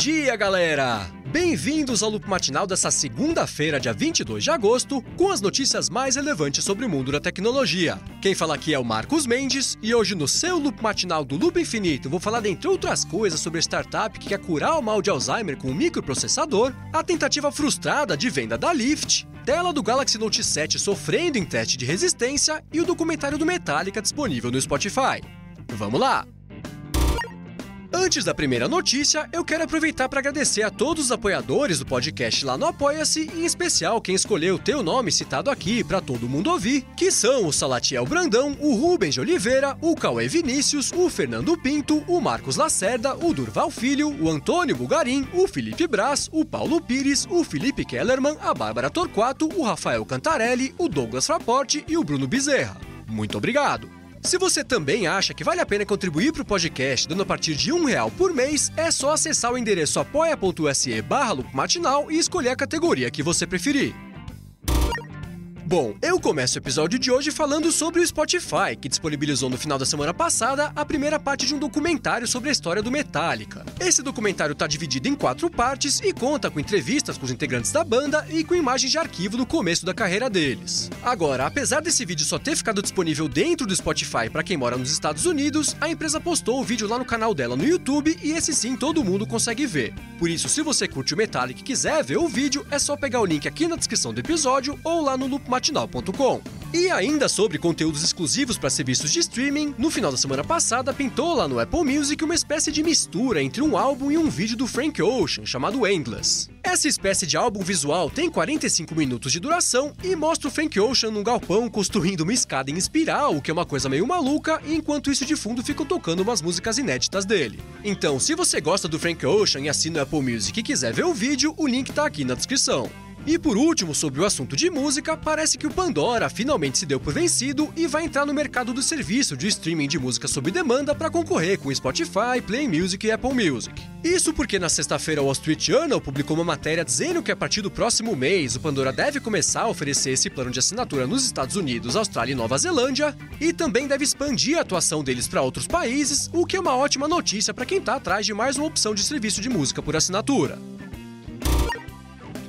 dia, galera! Bem-vindos ao Loop Matinal dessa segunda-feira, dia 22 de agosto, com as notícias mais relevantes sobre o mundo da tecnologia. Quem fala aqui é o Marcos Mendes, e hoje no seu Loop Matinal do Loop Infinito vou falar, dentre outras coisas, sobre a startup que quer curar o mal de Alzheimer com um microprocessador, a tentativa frustrada de venda da Lyft, tela do Galaxy Note 7 sofrendo em teste de resistência e o documentário do Metallica disponível no Spotify. Vamos lá! Antes da primeira notícia, eu quero aproveitar para agradecer a todos os apoiadores do podcast lá no Apoia-se, em especial quem escolheu ter o nome citado aqui para todo mundo ouvir, que são o Salatiel Brandão, o Rubens de Oliveira, o Cauê Vinícius, o Fernando Pinto, o Marcos Lacerda, o Durval Filho, o Antônio Bugarim, o Felipe Braz, o Paulo Pires, o Felipe Kellerman, a Bárbara Torquato, o Rafael Cantarelli, o Douglas Fraporte e o Bruno Bezerra. Muito obrigado! Se você também acha que vale a pena contribuir para o podcast dando a partir de R$1 por mês, é só acessar o endereço apoia.se/loopmatinal e escolher a categoria que você preferir. Bom, eu começo o episódio de hoje falando sobre o Spotify, que disponibilizou no final da semana passada a primeira parte de um documentário sobre a história do Metallica. Esse documentário está dividido em 4 partes e conta com entrevistas com os integrantes da banda e com imagens de arquivo do começo da carreira deles. Agora, apesar desse vídeo só ter ficado disponível dentro do Spotify para quem mora nos Estados Unidos, a empresa postou o vídeo lá no canal dela no YouTube e esse sim todo mundo consegue ver. Por isso, se você curte o Metallica e quiser ver o vídeo, é só pegar o link aqui na descrição do episódio ou lá no loopmatinal.com. E ainda sobre conteúdos exclusivos para serviços de streaming, no final da semana passada pintou lá no Apple Music uma espécie de mistura entre um álbum e um vídeo do Frank Ocean, chamado Endless. Essa espécie de álbum visual tem 45 minutos de duração e mostra o Frank Ocean num galpão construindo uma escada em espiral, o que é uma coisa meio maluca, e enquanto isso de fundo ficam tocando umas músicas inéditas dele. Então, se você gosta do Frank Ocean e assina o Apple Music e quiser ver o vídeo, o link tá aqui na descrição. E por último, sobre o assunto de música, parece que o Pandora finalmente se deu por vencido e vai entrar no mercado do serviço de streaming de música sob demanda para concorrer com Spotify, Play Music e Apple Music. Isso porque na sexta-feira o Wall Street Journal publicou uma matéria dizendo que a partir do próximo mês o Pandora deve começar a oferecer esse plano de assinatura nos Estados Unidos, Austrália e Nova Zelândia, e também deve expandir a atuação deles para outros países, o que é uma ótima notícia para quem está atrás de mais uma opção de serviço de música por assinatura.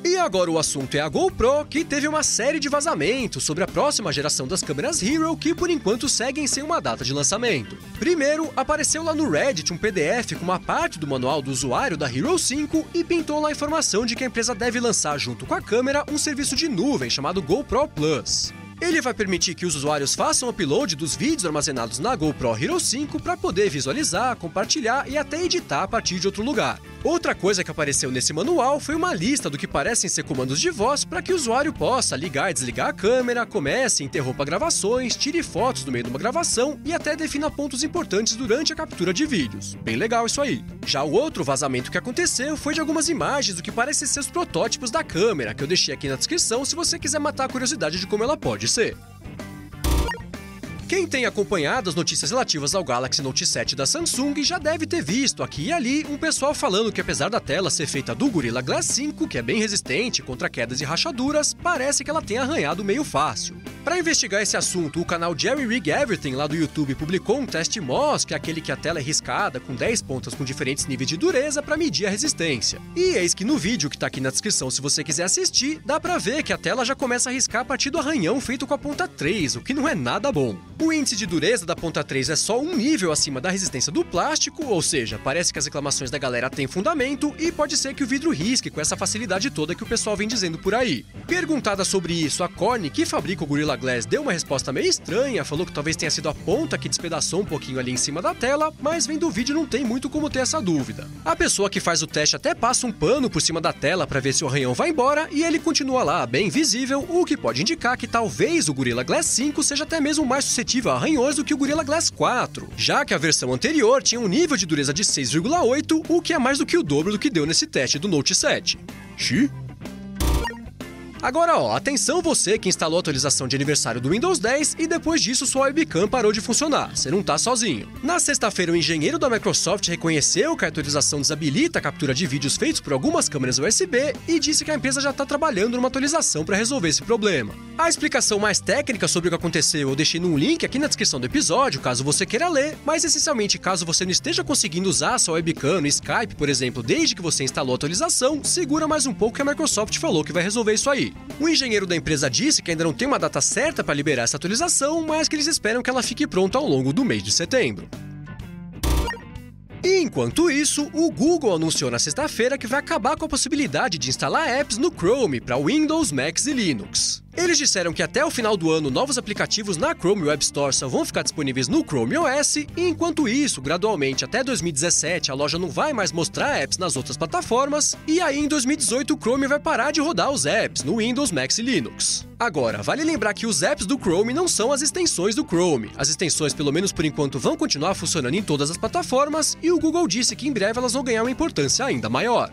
E agora o assunto é a GoPro, que teve uma série de vazamentos sobre a próxima geração das câmeras Hero que por enquanto seguem sem uma data de lançamento. Primeiro, apareceu lá no Reddit um PDF com uma parte do manual do usuário da Hero 5 e pintou lá a informação de que a empresa deve lançar junto com a câmera um serviço de nuvem chamado GoPro Plus. Ele vai permitir que os usuários façam upload dos vídeos armazenados na GoPro Hero 5 para poder visualizar, compartilhar e até editar a partir de outro lugar. Outra coisa que apareceu nesse manual foi uma lista do que parecem ser comandos de voz para que o usuário possa ligar e desligar a câmera, comece e interrompa gravações, tire fotos no meio de uma gravação e até defina pontos importantes durante a captura de vídeos. Bem legal isso aí. Já o outro vazamento que aconteceu foi de algumas imagens do que parecem ser os protótipos da câmera, que eu deixei aqui na descrição se você quiser matar a curiosidade de como ela pode ser. Quem tem acompanhado as notícias relativas ao Galaxy Note 7 da Samsung já deve ter visto aqui e ali um pessoal falando que apesar da tela ser feita do Gorilla Glass 5, que é bem resistente contra quedas e rachaduras, parece que ela tem arranhado meio fácil. Para investigar esse assunto, o canal Jerry Rig Everything lá do YouTube publicou um teste MOS, que é aquele que a tela é riscada com 10 pontas com diferentes níveis de dureza para medir a resistência. E eis que no vídeo que tá aqui na descrição, se você quiser assistir, dá pra ver que a tela já começa a riscar a partir do arranhão feito com a ponta 3, o que não é nada bom. O índice de dureza da ponta 3 é só um nível acima da resistência do plástico, ou seja, parece que as reclamações da galera têm fundamento e pode ser que o vidro risque com essa facilidade toda que o pessoal vem dizendo por aí. Perguntada sobre isso, a Corning, que fabrica o Gorilla Glass, deu uma resposta meio estranha, falou que talvez tenha sido a ponta que despedaçou um pouquinho ali em cima da tela, mas vendo o vídeo não tem muito como ter essa dúvida. A pessoa que faz o teste até passa um pano por cima da tela para ver se o arranhão vai embora e ele continua lá, bem visível, o que pode indicar que talvez o Gorilla Glass 5 seja até mesmo mais suscetível a arranhões do que o Gorilla Glass 4, já que a versão anterior tinha um nível de dureza de 6,8, o que é mais do que o dobro do que deu nesse teste do Note 7. Agora, atenção você que instalou a atualização de aniversário do Windows 10 e depois disso sua webcam parou de funcionar. Você não tá sozinho. Na sexta-feira, o engenheiro da Microsoft reconheceu que a atualização desabilita a captura de vídeos feitos por algumas câmeras USB e disse que a empresa já está trabalhando numa atualização para resolver esse problema. A explicação mais técnica sobre o que aconteceu eu deixei num link aqui na descrição do episódio, caso você queira ler, mas essencialmente caso você não esteja conseguindo usar sua webcam no Skype, por exemplo, desde que você instalou a atualização, segura mais um pouco que a Microsoft falou que vai resolver isso aí. O engenheiro da empresa disse que ainda não tem uma data certa para liberar essa atualização, mas que eles esperam que ela fique pronta ao longo do mês de setembro. E enquanto isso, o Google anunciou na sexta-feira que vai acabar com a possibilidade de instalar apps no Chrome para Windows, Macs e Linux. Eles disseram que até o final do ano novos aplicativos na Chrome Web Store só vão ficar disponíveis no Chrome OS, e enquanto isso, gradualmente até 2017 a loja não vai mais mostrar apps nas outras plataformas, e aí em 2018 o Chrome vai parar de rodar os apps no Windows, Macs e Linux. Agora, vale lembrar que os apps do Chrome não são as extensões do Chrome. As extensões, pelo menos por enquanto, vão continuar funcionando em todas as plataformas, e o Google disse que em breve elas vão ganhar uma importância ainda maior.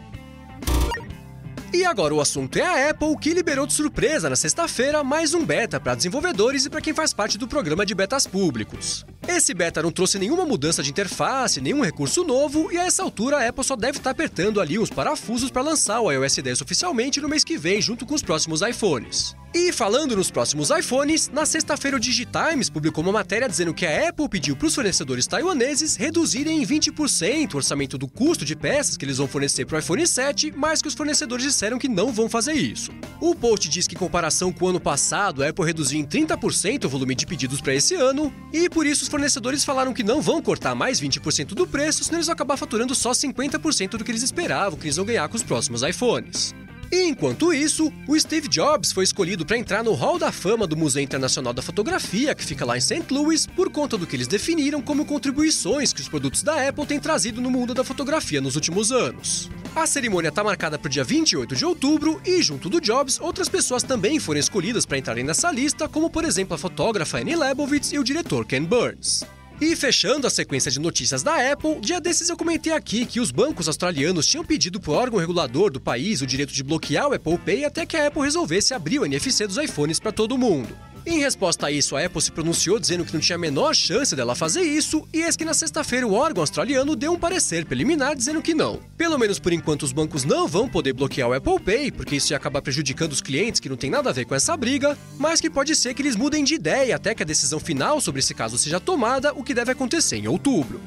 E agora o assunto é a Apple, que liberou de surpresa na sexta-feira mais um beta para desenvolvedores e para quem faz parte do programa de betas públicos. Esse beta não trouxe nenhuma mudança de interface, nenhum recurso novo, e a essa altura a Apple só deve estar apertando ali uns parafusos para lançar o iOS 10 oficialmente no mês que vem, junto com os próximos iPhones. E falando nos próximos iPhones, na sexta-feira o DigiTimes publicou uma matéria dizendo que a Apple pediu para os fornecedores taiwaneses reduzirem em 20% o orçamento do custo de peças que eles vão fornecer para o iPhone 7, mas que os fornecedores disseram que não vão fazer isso. O post diz que em comparação com o ano passado, a Apple reduziu em 30% o volume de pedidos para esse ano, e por isso os fornecedores falaram que não vão cortar mais 20% do preço, senão eles vão acabar faturando só 50% do que eles esperavam que eles vão ganhar com os próximos iPhones. E enquanto isso, o Steve Jobs foi escolhido para entrar no Hall da Fama do Museu Internacional da Fotografia, que fica lá em St. Louis, por conta do que eles definiram como contribuições que os produtos da Apple têm trazido no mundo da fotografia nos últimos anos. A cerimônia está marcada para o dia 28 de outubro e, junto do Jobs, outras pessoas também foram escolhidas para entrarem nessa lista, como por exemplo a fotógrafa Annie Leibovitz e o diretor Ken Burns. E fechando a sequência de notícias da Apple, dia desses eu comentei aqui que os bancos australianos tinham pedido para o órgão regulador do país o direito de bloquear o Apple Pay até que a Apple resolvesse abrir o NFC dos iPhones para todo mundo. Em resposta a isso, a Apple se pronunciou dizendo que não tinha a menor chance dela fazer isso, e eis que na sexta-feira o órgão australiano deu um parecer preliminar dizendo que não. Pelo menos por enquanto os bancos não vão poder bloquear o Apple Pay, porque isso ia acabar prejudicando os clientes que não tem nada a ver com essa briga, mas que pode ser que eles mudem de ideia até que a decisão final sobre esse caso seja tomada, o que deve acontecer em outubro.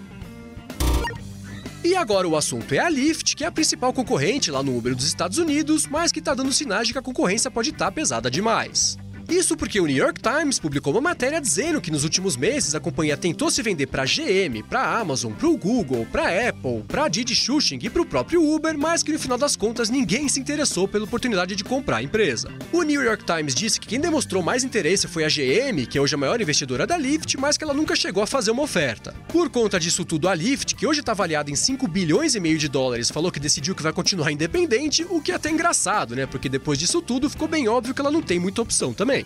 E agora o assunto é a Lyft, que é a principal concorrente lá no Uber dos Estados Unidos, mas que está dando sinais de que a concorrência pode estar pesada demais. Isso porque o New York Times publicou uma matéria dizendo que nos últimos meses a companhia tentou se vender para a GM, para a Amazon, para o Google, para a Apple, para a Didi Chuxing e para o próprio Uber, mas que no final das contas ninguém se interessou pela oportunidade de comprar a empresa. O New York Times disse que quem demonstrou mais interesse foi a GM, que é hoje a maior investidora da Lyft, mas que ela nunca chegou a fazer uma oferta. Por conta disso tudo, a Lyft, que hoje está avaliada em 5 bilhões e meio de dólares, falou que decidiu que vai continuar independente, o que é até engraçado, né? Porque depois disso tudo ficou bem óbvio que ela não tem muita opção também.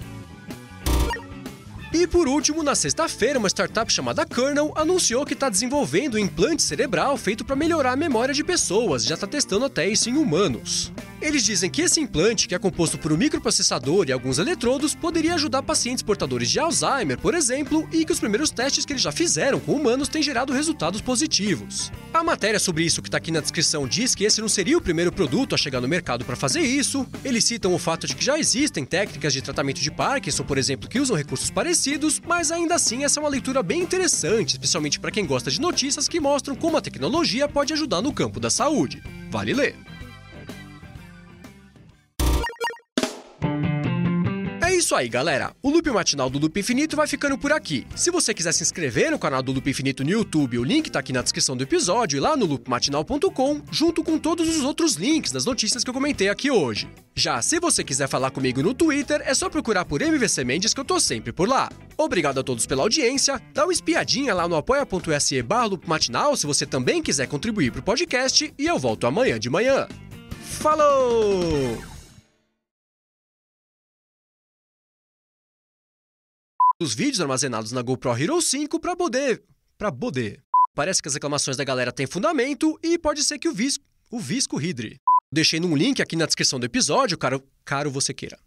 E por último, na sexta-feira, uma startup chamada Kernel anunciou que está desenvolvendo um implante cerebral feito para melhorar a memória de pessoas e já está testando até isso em humanos. Eles dizem que esse implante, que é composto por um microprocessador e alguns eletrodos, poderia ajudar pacientes portadores de Alzheimer, por exemplo, e que os primeiros testes que eles já fizeram com humanos têm gerado resultados positivos. A matéria sobre isso que está aqui na descrição diz que esse não seria o primeiro produto a chegar no mercado para fazer isso. Eles citam o fato de que já existem técnicas de tratamento de Parkinson, por exemplo, que usam recursos parecidos, mas ainda assim essa é uma leitura bem interessante, especialmente para quem gosta de notícias que mostram como a tecnologia pode ajudar no campo da saúde. Vale ler! É isso aí, galera. O Loop Matinal do Loop Infinito vai ficando por aqui. Se você quiser se inscrever no canal do Loop Infinito no YouTube, o link tá aqui na descrição do episódio e lá no loopmatinal.com, junto com todos os outros links das notícias que eu comentei aqui hoje. Já se você quiser falar comigo no Twitter, é só procurar por MVC Mendes que eu tô sempre por lá. Obrigado a todos pela audiência, dá uma espiadinha lá no apoia.se/loopmatinal se você também quiser contribuir pro podcast e eu volto amanhã de manhã. Falou! Os vídeos armazenados na GoPro Hero 5 pra poder. Parece que as reclamações da galera têm fundamento e pode ser que o Visco Hidri. Deixei num link aqui na descrição do episódio, caro você queira.